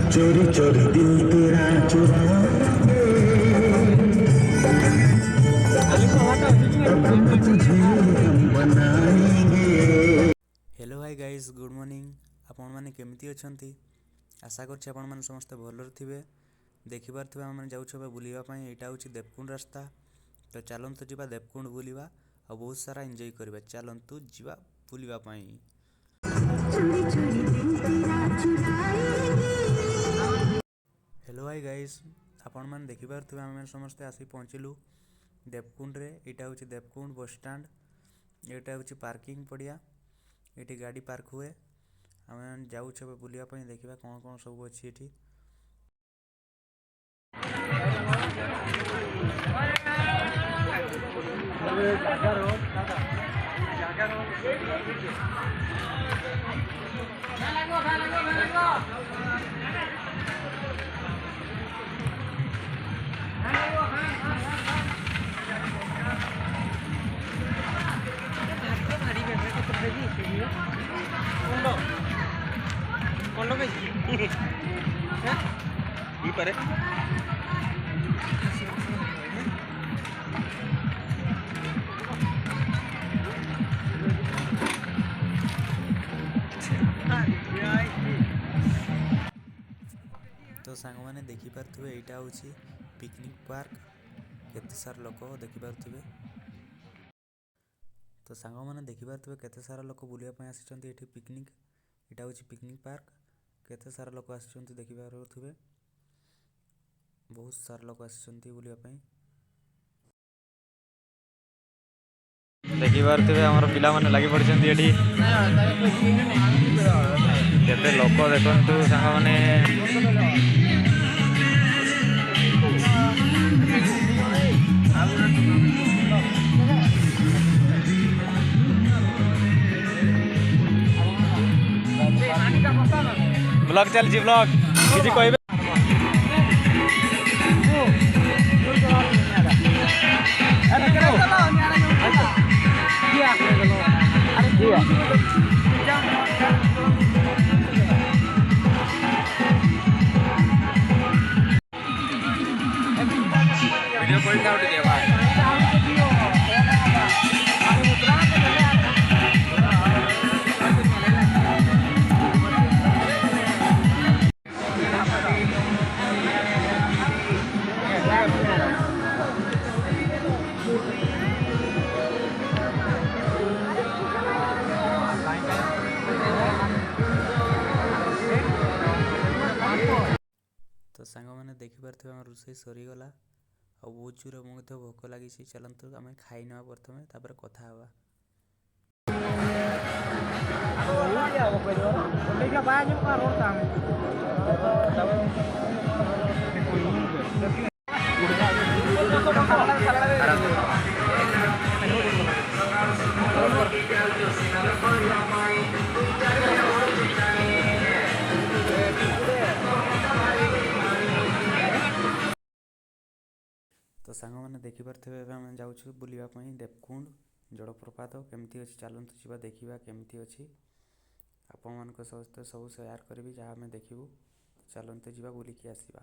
चोरी चोरी दिल तेरा चुराएंगे, अब तुझे हम बनाएंगे। Hello hi guys, good morning. आपण माने केमती अछंती? आशा करछि आपण माने समस्त भलर थिबे। देखि पारथिबे हम माने जाउछबे बुलिबा पई। एटा होछि देवकुंड रास्ता। तो चलंतु जिबा देवकुंड बुलिबा आ बहुत सारा एन्जॉय करबा। चलंतु जिबा बुलिबा पई। हेलो हाय गाइस, आपण माने देखि पारथिबे हम समस्त आसी पहुँचिलु देवकुंड रे। एटा होछि देवकुंड बस स्टैंड। एटा होछि पार्किंग पड़िया। एटी गाड़ी पार्क हुए। आम जाऊे बुलापी देखा कौन कौन सब अच्छी एटी। तो सांग मैंने देखी पारे यहाँ हूँ पिकनिक पार्क। केते सारा लोक देखी पारे। तो सांग मैंने देखी पारे केते सारा लोक बुलापी आसी पिकनिक। यहाँ हूँ पिकनिक पार्क। केते सारा लोक आसी देखी पारे। बहुत सारा लोक आसी बुलापी देखी पारे। आम पिला माने लगी पड़ते केते लोक देखु सांग मैंने ब्लॉग चलछि। ब्लॉग किसी कहबे वीडियो कॉल आउट दे भाई। तो सांग मैंने देखी पारे रोषे सरीगला आ बहुत जोर मुझे भोक लगी। चलतु आम खाई ना प्रथम तापर कथा हवा। तो सांग मैंने देखी पारे आम जाऊँ बुलापी देवकुंड जलप्रपात केमती अच्छी। चलतु जी देखा केमती अच्छी। आपण मान सहित सब सेयार करी जहाँ आम देखू। चलतु जी बुलिकी आसवा।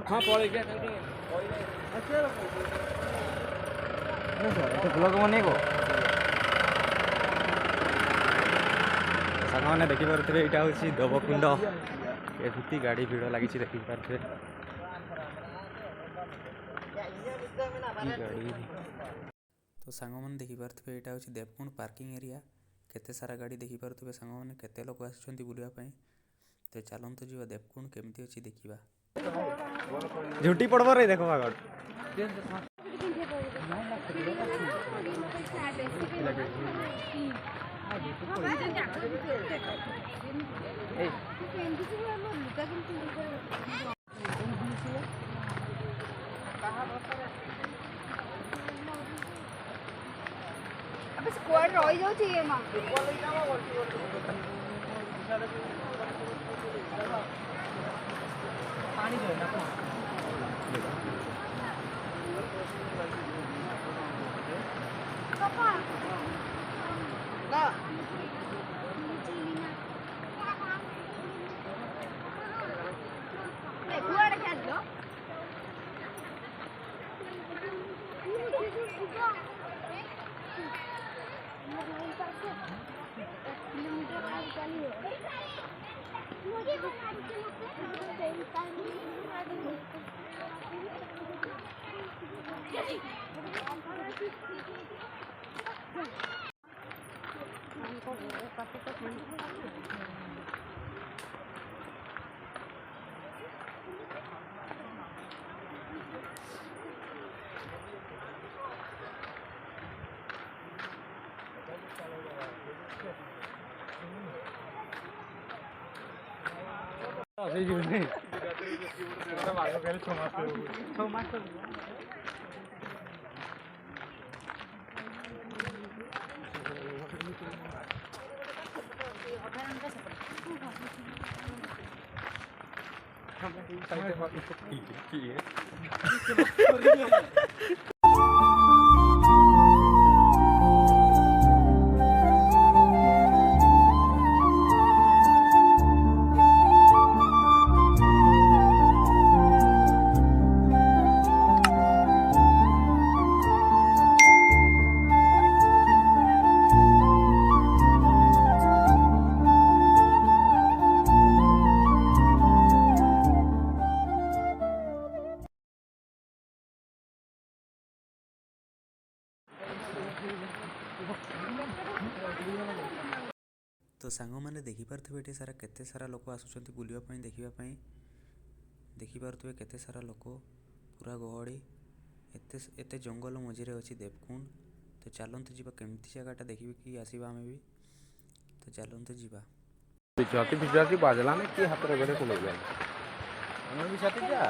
हाँ पड़े ब्लॉग बनेको सांग मैंने देखी पारे। यहाँ हूँ देवकुंड। एमती गाड़ी भिड़ लगी देखी पारे। तो सांग मैंने देखी पारे यहाँ हूँ देवकुंड पार्किंग एरिया। केते सारा गाड़ी देखी पारे। सांग मैंने केते लोक आसुछंती बुलापी। तो चलतु जी देवकुंड केमती अच्छी देखा। झुटी पड़ब रे देखो आगड़ अबे स्क्वाड रही जाउची ए मा पानी दे ना पापा ना ए कुआड़ खेल लो तो सांग मैंने देखिपे ये सारा केते सारा लोक आसुँच बुलापी देखापी देखिपे केते सारा लोक पूरा गहली एत जंगल मझे अच्छी देवकुंड। तो चलते जी केमती जगटा देखिए कि आसवा आम भी तो चलते जी बाजला ना कि हाथ में को जा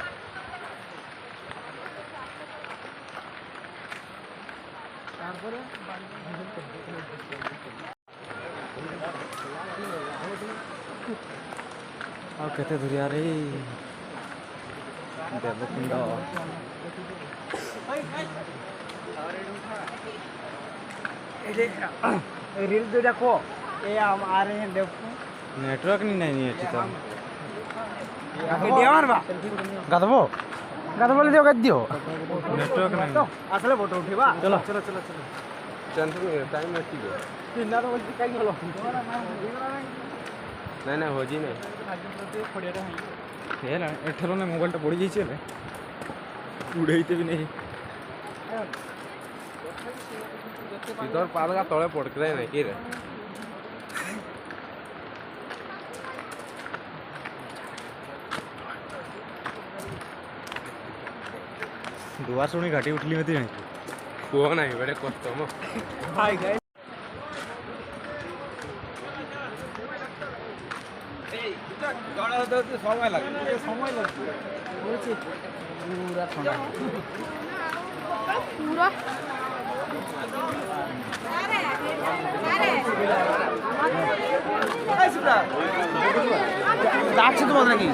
और केते धुरिया रे देवकुंड रील तो देखो ये हम आ रहे हैं देखो नेटवर्क नहीं अच्छी तो देवार बा गदबो गदबो ले दियो गद्दियो नेटवर्क नहीं तो असले फोटो उठेबा चलो टेंशन टाइम अच्छी है पिन्ना तो बोलती काई हलो नहीं हो जी नहीं ये ना एठलो ने मोबाइल टा पड़ी जाइए ले उड़ेते भी नहीं इधर पालगा तले पड़ते नहीं कि रे दुआ सुनी घाटी उठली मत जानी कुह नहीं बड़े कष्ट मो हाय गाइस समय लगे पूरा ठंडा पूरा যাচ্ছে তো নাকি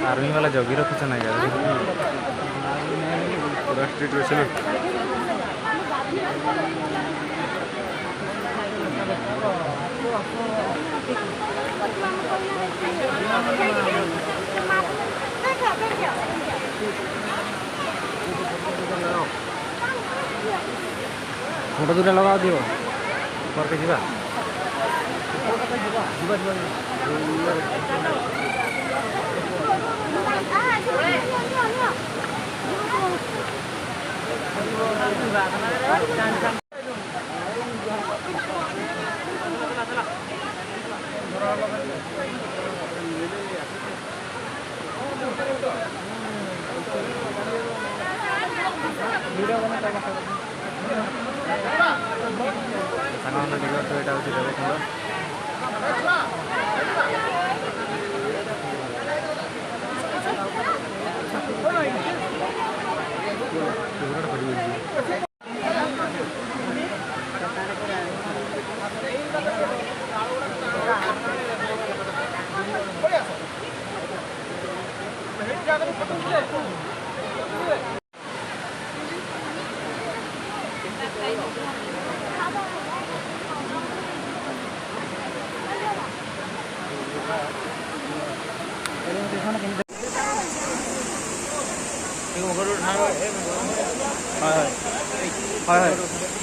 आर्मी वाला जगी रखी ना पूरा स्ट्रीट वैसे ना फोटो दूटा लगा दियो पर के जीवा ଭିଡ଼ିଓ ବନେଇ ତାଙ୍କ ସାଙ୍ଗମାନେ ଦେଖିପାରୁଥିବେ ଏଇଟା ହେଉଛି ଦେବକୁଣ୍ଡ। হয় হয়